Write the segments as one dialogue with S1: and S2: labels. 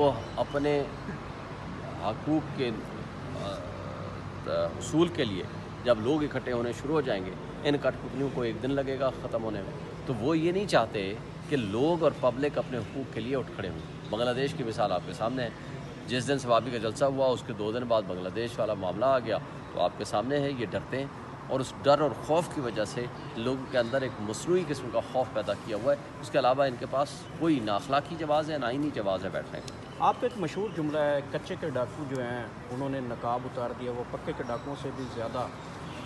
S1: وہ اپنے حقوق کے حصول کے لیے جب لوگ اکٹھے ہونے شروع ہو جائیں گے، ان کٹ پتلیوں کو ایک دن لگے گا ختم ہونے میں. تو وہ یہ نہیں چاہتے کہ لوگ اور پبلک اپنے حقوق کے لیے اٹھ کھڑے ہوں. بنگلہ دیش کی مثال آپ کے سامنے ہے. جس دن ثوابی کا جلسہ ہوا اس کے 2 دن بعد بنگلہ دیش والا معاملہ آ گیا، تو آپ کے سامنے ہے یہ ڈرتے ہیں، اور اس ڈر اور خوف کی وجہ سے لوگوں کے اندر ایک مصنوعی قسم کا خوف پیدا کیا ہوا ہے. اس کے علاوہ ان کے پاس کوئی نہ اخلاقی جواز ہے نہ آئینی جواز ہے بیٹھنے کا.
S2: آپ کا ایک مشہور جملہ ہے، کچے کے ڈاکو جو ہیں انہوں نے نقاب اتار دیا، وہ پکے کے ڈاکوؤں سے بھی زیادہ،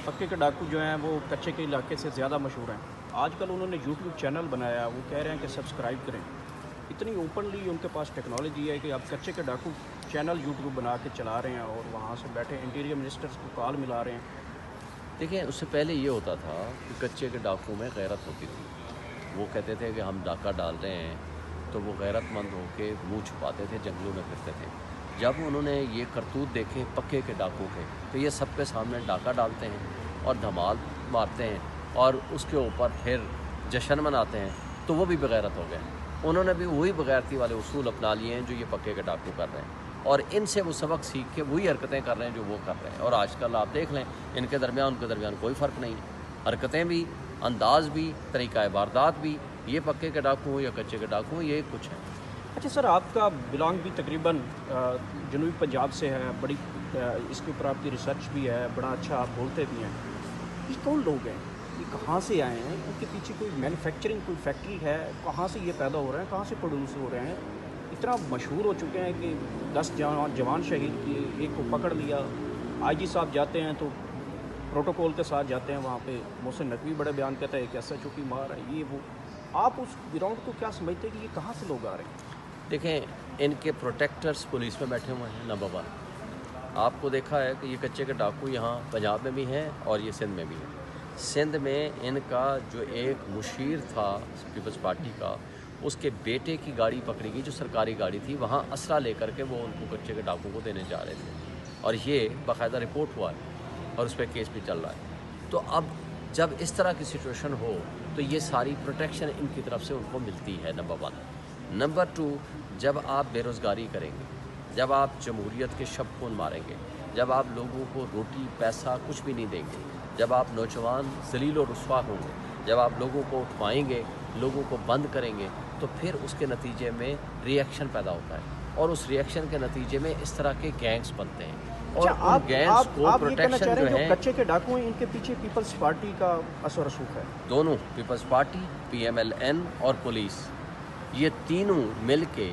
S2: پکے کے ڈاکو جو ہیں وہ کچے کے علاقے سے زیادہ مشہور ہیں. آج کل انہوں نے یوٹیوب چینل بنایا، وہ کہہ رہے ہیں کہ سبسکرائب کریں. اتنی اوپنلی ان کے پاس ٹیکنالوجی ہے کہ آپ کچے کے ڈاکو چینل یوٹیوب بنا کے چلا رہے ہیں اور وہاں سے بیٹھے انٹیریئر منسٹرز کو کال ملا رہے ہیں.
S1: دیکھیں، اس سے پہلے یہ ہوتا تھا کہ کچے کے ڈاکو میں غیرت ہوتی تھی. وہ کہتے تھے کہ ہم ڈاکہ ڈال رہے ہیں تو وہ غیرت مند ہو کے منہ چھپاتے تھے، جنگلوں میں پھرتے تھے. جب انہوں نے یہ کرتوت دیکھے پکے کے ڈاکو کے، تو یہ سب کے سامنے ڈاکہ ڈالتے ہیں اور دھمال مارتے ہیں اور اس کے اوپر پھر جشن مناتے ہیں، تو وہ بھی بغیرت ہو گئے. انہوں نے بھی وہی بغیرتی والے اصول اپنا لیے ہیں جو یہ پکے کے ڈاکو کر رہے ہیں، اور ان سے وہ سبق سیکھ کے وہی حرکتیں کر رہے ہیں جو وہ کر رہے ہیں. اور آج کل آپ دیکھ لیں ان کے درمیان کوئی فرق نہیں ہے. حرکتیں بھی، انداز بھی، طریقہ واردات بھی، یہ پکے کے ڈاکو ہوں یا کچے کے ڈاکو ہوں، یہ کچھ ہے.
S2: اچھا سر، آپ کا بلانگ بھی تقریباً جنوبی پنجاب سے ہے، بڑی اس کے اوپر آپ کی ریسرچ بھی ہے، بڑا اچھا آپ بولتے بھی ہیں. یہ کون لوگ ہیں؟ یہ کہاں سے آئے ہیں؟ ان کے پیچھے کوئی مینوفیکچرنگ کوئی فیکٹری ہے؟ کہاں سے یہ پیدا ہو رہے ہیں؟ کہاں سے پروڈیوس ہو رہے ہیں؟ اتنا مشہور ہو چکے ہیں کہ 10 جوان شہید کیے، ایک کو پکڑ لیا. آئی جی صاحب جاتے ہیں تو پروٹوکول کے ساتھ جاتے ہیں، وہاں پہ محسن نقوی بڑے بیان کہتا ہے کہ ایسا چوکی مار ہے یہ وہ. آپ اس گراؤنڈ کو کیا سمجھتے ہیں کہ یہ کہاں سے لوگ آ رہے ہیں؟
S1: دیکھیں، ان کے پروٹیکٹرز پولیس میں بیٹھے ہوئے ہیں. نمبر 1، آپ کو دیکھا ہے کہ یہ کچے کے ڈاکو یہاں پنجاب میں بھی ہیں اور یہ سندھ میں بھی ہیں. سندھ میں ان کا جو ایک مشیر تھا پیپلز پارٹی کا، اس کے بیٹے کی گاڑی پکڑی گئی جو سرکاری گاڑی تھی، وہاں اسلحہ لے کر کے وہ ان کو کچے کے ڈاکو کو دینے جا رہے تھے، اور یہ باقاعدہ رپورٹ ہوا ہے اور اس پہ کیس بھی چل رہا ہے. تو اب جب اس طرح کی سچویشن ہو تو یہ ساری پروٹیکشن ان کی طرف سے ان کو ملتی ہے. نمبر 1. نمبر 2، جب آپ بے روزگاری کریں گے، جب آپ جمہوریت کے شب خون ماریں گے، جب آپ لوگوں کو روٹی پیسہ کچھ بھی نہیں دیں گے، جب آپ نوجوان ذلیل و رسوا ہوں گے، جب آپ لوگوں کو اٹھوائیں گے، لوگوں کو بند کریں گے، تو پھر اس کے نتیجے میں ری ایکشن پیدا ہوتا ہے، اور اس ری ایکشن کے نتیجے میں اس طرح کے گینگز بنتے ہیں. اور ان گینگز کو پروٹیکشن جو ہے،
S2: کچے کے ڈاکو ہیں، ان کے پیچھے پیپلز پارٹی کا اثر رسوخ ہے.
S1: دونوں پیپلز پارٹی، PMLN اور پولیس، یہ تینوں مل کے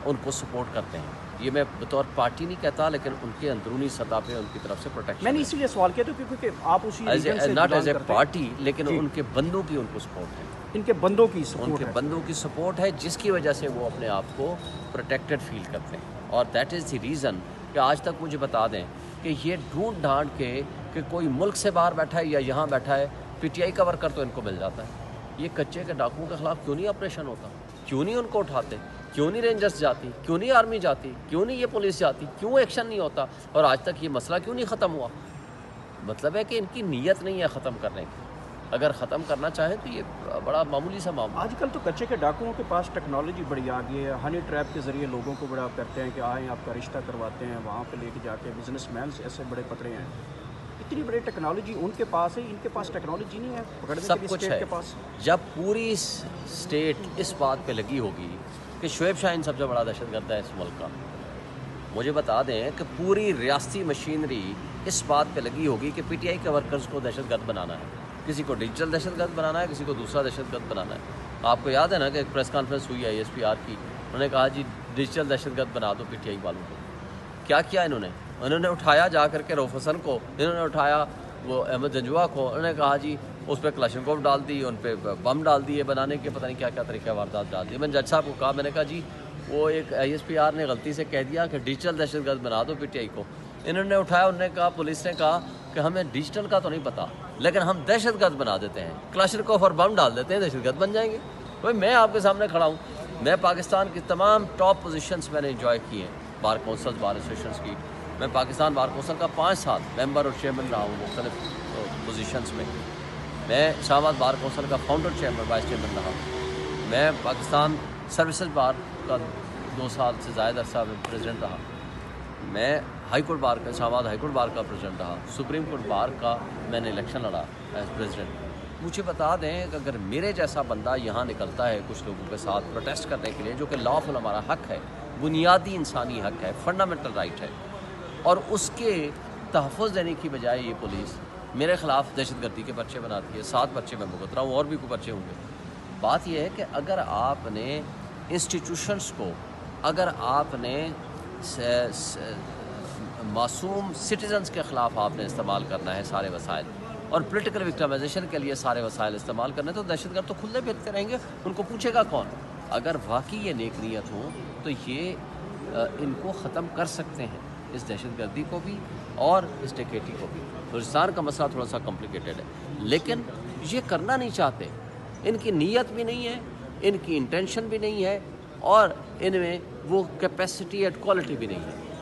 S1: ان کو سپورٹ کرتے ہیں. یہ میں بطور پارٹی نہیں کہتا، لیکن ان کے اندرونی سطح پہ ان کی طرف سے پروٹیکشن.
S2: میں نے اسی لیے سوال کیا تھا کیونکہ آپ اسی ریجن سے
S1: ناٹ ایز اے پارٹی، لیکن ان کے بندوں کی ان کو سپورٹ ہے.
S2: ان کے بندوں کی
S1: ان کے بندوں کی سپورٹ ہے، جس کی وجہ سے وہ اپنے آپ کو پروٹیکٹڈ فیل کرتے ہیں. اور دیٹ از دی ریزن کہ آج تک مجھے بتا دیں کہ یہ ڈھونڈ ڈھانڈ کے کہ کوئی ملک سے باہر بیٹھا ہے یا یہاں بیٹھا ہے، PTI کا ورکر تو ان کو مل جاتا ہے. یہ کچے کے ڈاکوؤں کے خلاف کیوں نہیں آپریشن ہوتا؟ کیوں نہیں ان کو اٹھاتے؟ کیوں نہیں رینجرز جاتی؟ کیوں نہیں آرمی جاتی؟ کیوں نہیں یہ پولیس جاتی؟ کیوں ایکشن نہیں ہوتا؟ اور آج تک یہ مسئلہ کیوں نہیں ختم ہوا؟ مطلب ہے کہ ان کی نیت نہیں ہے ختم کرنے کی. اگر ختم کرنا چاہیں تو یہ بڑا معمولی سا معاملہ.
S2: آج کل تو کچے کے ڈاکوؤں کے پاس ٹیکنالوجی بڑی آ گئی ہے. ہنی ٹریپ کے ذریعے لوگوں کو بڑا کرتے ہیں کہ آئیں آپ کا رشتہ کرواتے ہیں، وہاں پہ لے کے جا کے بزنس مینس ایسے بڑے پکڑے ہیں. اتنی بڑی ٹیکنالوجی ان کے پاس ہے، ان کے پاس ٹیکنالوجی نہیں ہے پکڑنے
S1: سب
S2: کے لیے.
S1: کچھ
S2: اسٹیٹ
S1: ہے.
S2: کے پاس
S1: جب پوری اسٹیٹ اس بات پہ لگی ہوگی کہ شعیب شاہین سب سے بڑا دہشت گرد ہے اس ملک کا، مجھے بتا دیں کہ پوری ریاستی مشینری اس بات پہ لگی ہوگی کہ PTI کے ورکرز کو دہشت گرد بنانا ہے، کسی کو ڈیجیٹل دہشت گرد بنانا ہے، کسی کو دوسرا دہشت گرد بنانا ہے. آپ کو یاد ہے نا کہ ایک پریس کانفرنس ہوئی ہے ISPR کی، انہوں نے کہا جی ڈیجیٹل دہشت گرد بنا دو PTI والوں کو. کیا کیا انہوں نے اٹھایا جا کر کے روف حسن کو، انہوں نے اٹھایا وہ احمد جنجوا کو، انہوں نے کہا جی اس پہ کلاشنکوف ڈال دی، ان پہ بم ڈال دیے بنانے کے، پتہ نہیں کیا کیا طریقہ واردات ڈال دیے. میں نے جج صاحب کو کہا، میں نے کہا جی وہ ایک ISPR نے غلطی سے کہہ دیا کہ ڈیجیٹل دہشت گرد بنا دو PTI کو. انہوں نے اٹھایا، انہوں نے کہا، پولیس نے کہا کہ ہمیں ڈیجیٹل کا تو نہیں پتہ، لیکن ہم دہشت گرد بنا دیتے ہیں، کلاشنکوف اور بم ڈال دیتے ہیں، دہشت گرد بن جائیں گے. بھائی میں آپ کے سامنے کھڑا ہوں، میں پاکستان کی تمام ٹاپ پوزیشنز میں نے انجوائے کی ہیں، بار کونسلز، بار ایسوسیشنز کی. میں پاکستان بار کونسل کا 5 سال ممبر اور چیئرمین رہا ہوں مختلف پوزیشنز میں. میں اسلام آباد بار کونسل کا فاؤنڈر چیئرمین، وائس چیئرمین رہا ہوں. میں پاکستان سروسز بار کا 2 سال سے زائد عرصہ میں پریزیڈنٹ رہا، میں ہائی کورٹ بار کا، اسلام آباد ہائی کورٹ بار کا پریزیڈنٹ رہا، سپریم کورٹ بار کا میں نے الیکشن لڑا ایز پریزیڈنٹ۔ مجھے بتا دیں کہ اگر میرے جیسا بندہ یہاں نکلتا ہے کچھ لوگوں کے ساتھ پروٹیسٹ کرنے کے لیے، جو کہ لافل ہمارا حق ہے، بنیادی انسانی حق ہے، فنڈامنٹل رائٹ ہے، اور اس کے تحفظ دینے کی بجائے یہ پولیس میرے خلاف دہشت گردی کے پرچے بناتی ہے، 7 پرچے میں بھگت رہا ہوں، اور بھی کوئی پرچے ہوں گے۔ بات یہ ہے کہ اگر آپ نے انسٹیٹیوشنس کو، اگر آپ نے معصوم سٹیزنز کے خلاف آپ نے استعمال کرنا ہے سارے وسائل، اور پولیٹیکل وکٹمائزیشن کے لیے سارے وسائل استعمال کرنے، تو دہشت گرد تو کھلتے پھرتے رہیں گے، ان کو پوچھے گا کون؟ اگر واقعی یہ نیک نیت ہوں تو یہ ان کو ختم کر سکتے ہیں، اس دہشت گردی کو بھی اور اس ڈکیتی کو بھی۔ بلوچستان کا مسئلہ تھوڑا سا کمپلیکیٹڈ ہے، لیکن یہ کرنا نہیں چاہتے، ان کی نیت بھی نہیں ہے، ان کی انٹینشن بھی نہیں ہے، اور ان میں وہ کیپیسٹی اینڈ کوالٹی بھی نہیں ہے۔